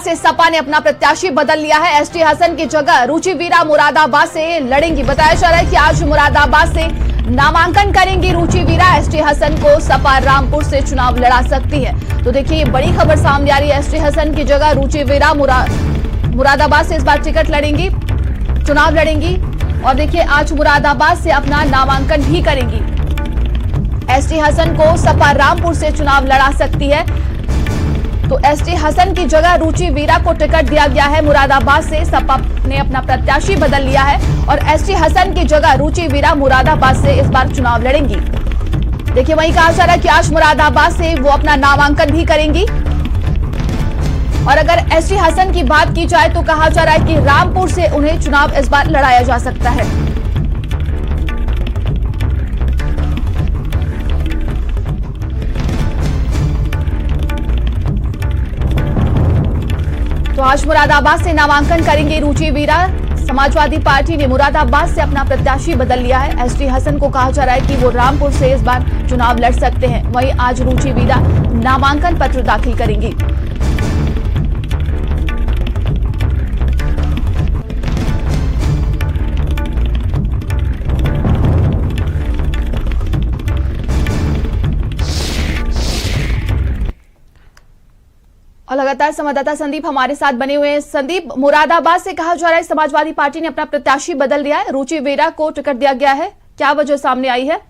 से सपा ने अपना प्रत्याशी बदल लिया है। एसटी हसन की जगह रुचि वीरा मुरादाबाद से लड़ेंगी। बताया जा रहा है कि आज मुरादाबाद से नामांकन करेंगी रुचि वीरा। एसटी हसन को सपा रामपुर से चुनाव लड़ा सकती है। तो देखिए ये बड़ी खबर सामने आ रही है। एसटी हसन की जगह रुचि वीरा मुरादाबाद से इस बार टिकट लड़ेंगी, चुनाव लड़ेंगी। और देखिए आज मुरादाबाद से अपना नामांकन भी करेंगी। एसटी हसन को सपा रामपुर से चुनाव लड़ा सकती है। तो एसटी हसन की जगह रुचि वीरा को टिकट दिया गया है। मुरादाबाद से सपा ने अपना प्रत्याशी बदल लिया है और एसटी हसन की जगह रुचि वीरा मुरादाबाद से इस बार चुनाव लड़ेंगी। देखिए वहीं कहा जा रहा है कि आज मुरादाबाद से वो अपना नामांकन भी करेंगी। और अगर एसटी हसन की बात की जाए तो कहा जा रहा है कि रामपुर से उन्हें चुनाव इस बार लड़ाया जा सकता है। तो आज मुरादाबाद से नामांकन करेंगे रुचि वीरा। समाजवादी पार्टी ने मुरादाबाद से अपना प्रत्याशी बदल लिया है। एसटी हसन को कहा जा रहा है कि वो रामपुर से इस बार चुनाव लड़ सकते हैं। वहीं आज रुचि वीरा नामांकन पत्र दाखिल करेंगी। और लगातार संवाददाता संदीप हमारे साथ बने हुए हैं। संदीप, मुरादाबाद से कहा जा रहा है समाजवादी पार्टी ने अपना प्रत्याशी बदल दिया है, रुचि वीरा को टिकट दिया गया है, क्या वजह सामने आई है?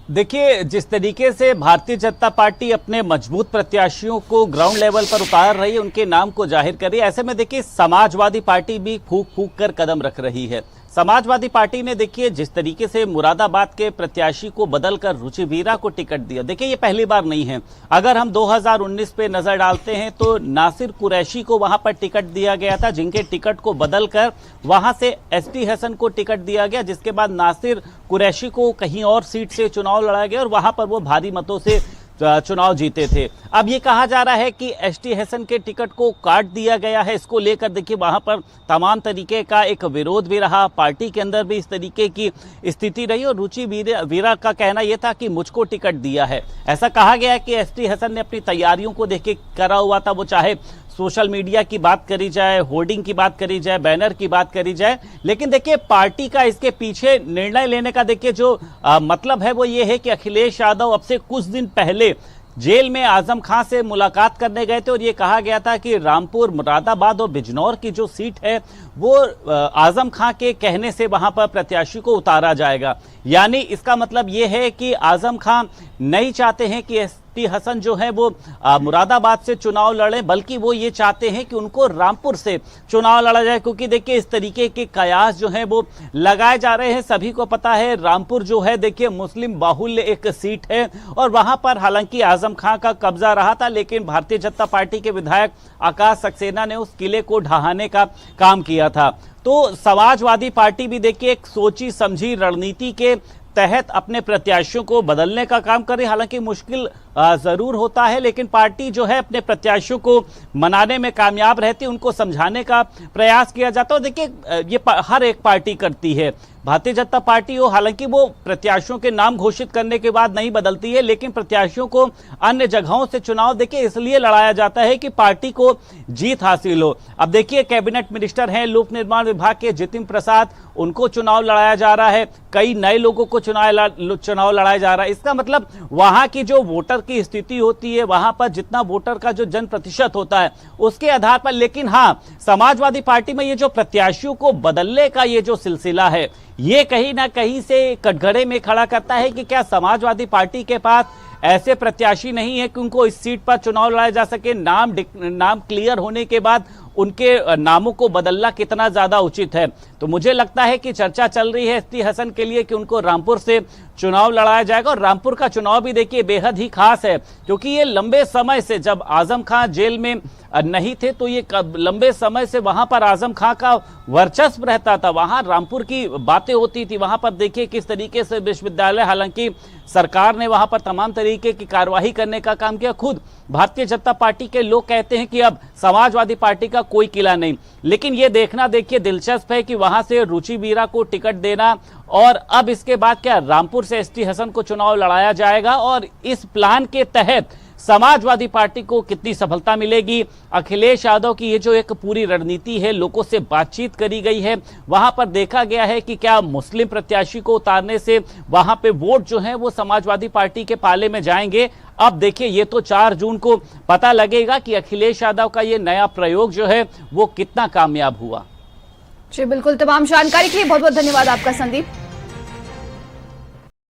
देखिए, जिस तरीके से भारतीय जनता पार्टी अपने मजबूत प्रत्याशियों को ग्राउंड लेवल पर उतार रही है, उनके नाम को जाहिर कर रही है, ऐसे में देखिए समाजवादी पार्टी भी फूंक फूंक कर कदम रख रही है। समाजवादी पार्टी ने देखिए जिस तरीके से मुरादाबाद के प्रत्याशी को बदलकर रुचि वीरा को टिकट दिया, देखिए ये पहली बार नहीं है। अगर हम 2019 पे नजर डालते हैं तो नासिर कुरैशी को वहां पर टिकट दिया गया था, जिनके टिकट को बदलकर वहां से एसटी हसन को टिकट दिया गया, जिसके बाद नासिर कुरैशी को कहीं और सीट से चुनाव लड़ा गया और वहां पर वो भारी मतों से चुनाव जीते थे। अब ये कहा जा रहा है कि एसटी हसन के टिकट को काट दिया गया है। इसको लेकर देखिए वहां पर तमाम तरीके का एक विरोध भी रहा, पार्टी के अंदर भी इस तरीके की स्थिति रही और रुचि वीरा का कहना यह था कि मुझको टिकट दिया है। ऐसा कहा गया कि एसटी हसन ने अपनी तैयारियों को देख के करा हुआ था, वो चाहे सोशल मीडिया की बात करी जाए, होर्डिंग की बात करी जाए, बैनर की बात करी जाए, लेकिन देखिए पार्टी का इसके पीछे निर्णय लेने का देखिए जो मतलब है वो ये है कि अखिलेश यादव अब से कुछ दिन पहले जेल में आजम खां से मुलाकात करने गए थे और ये कहा गया था कि रामपुर, मुरादाबाद और बिजनौर की जो सीट है वो आजम खां के कहने से वहां पर प्रत्याशी को उतारा जाएगा। यानी इसका मतलब ये है कि आजम खां नहीं चाहते हैं कि एसटी हसन जो है वो मुरादाबाद से चुनाव लड़े, बल्कि वो ये चाहते हैं कि उनको रामपुर से चुनाव लड़ा जाए, क्योंकि देखिए इस तरीके के कयास जो है वो लगाए जा रहे हैं। सभी को पता है रामपुर जो है देखिए मुस्लिम बाहुल्य एक सीट है और वहां पर हालांकि आजम खां का कब्जा रहा था, लेकिन भारतीय जनता पार्टी के विधायक आकाश सक्सेना ने उस किले को ढहाने का काम किया था। तो समाजवादी पार्टी भी देखिए एक सोची समझी रणनीति के तहत अपने प्रत्याशियों को बदलने का काम कर रही है। हालांकि मुश्किल जरूर होता है, लेकिन पार्टी जो है अपने प्रत्याशियों को मनाने में कामयाब रहती है, उनको समझाने का प्रयास किया जाता है। देखिए ये हर एक पार्टी करती है, भारतीय जनता पार्टी हो, हालांकि वो प्रत्याशियों के नाम घोषित करने के बाद नहीं बदलती है, लेकिन प्रत्याशियों को अन्य जगहों से चुनाव देखिए इसलिए लड़ाया जाता है कि पार्टी को जीत हासिल हो। अब देखिए कैबिनेट मिनिस्टर हैं लोक निर्माण विभाग के जितिन प्रसाद, उनको चुनाव लड़ाया जा रहा है, कई नए लोगों को चुनाव लड़ाया जा रहा है। इसका मतलब वहां की जो वोटर की स्थिति होती है, वहां पर जितना वोटर का जो जन प्रतिशत होता है उसके आधार पर। लेकिन हाँ, समाजवादी पार्टी में ये जो प्रत्याशियों को बदलने का ये जो सिलसिला है, ये कहीं ना कहीं से कटघरे में खड़ा करता है कि क्या समाजवादी पार्टी के पास ऐसे प्रत्याशी नहीं है कि उनको इस सीट पर चुनाव लड़ाया जा सके। नाम क्लियर होने के बाद उनके नामों को बदलना कितना ज्यादा उचित है। तो मुझे लगता है कि चर्चा चल रही है एसटी हसन के लिए कि उनको रामपुर से चुनाव लड़ाया जाएगा। और रामपुर का चुनाव भी देखिए बेहद ही खास है, क्योंकि ये लंबे समय से, जब आजम खां जेल में नहीं थे तो ये लंबे समय से वहां पर आजम खां का वर्चस्व रहता था, वहां रामपुर की बातें होती थी। वहां पर देखिए किस तरीके से विश्वविद्यालय, हालांकि सरकार ने वहां पर तमाम तरीके की कार्यवाही करने का काम किया। खुद भारतीय जनता पार्टी के लोग कहते हैं कि अब समाजवादी पार्टी का कोई किला नहीं। लेकिन ये देखना देखिए दिलचस्प है कि वहां से रुचि वीरा को टिकट देना और अब इसके बाद क्या रामपुर से एसटी हसन को चुनाव लड़ाया जाएगा और इस प्लान के तहत समाजवादी पार्टी को कितनी सफलता मिलेगी। अखिलेश यादव की ये जो एक पूरी रणनीति है, लोगों से बातचीत करी गई है, वहां पर देखा गया है कि क्या मुस्लिम प्रत्याशी को उतारने से वहां पे वोट जो है वो समाजवादी पार्टी के पाले में जाएंगे। अब देखिए, ये तो 4 जून को पता लगेगा कि अखिलेश यादव का ये नया प्रयोग जो है वो कितना कामयाब हुआ। जी बिल्कुल, तमाम जानकारी के लिए बहुत बहुत धन्यवाद आपका संदीप।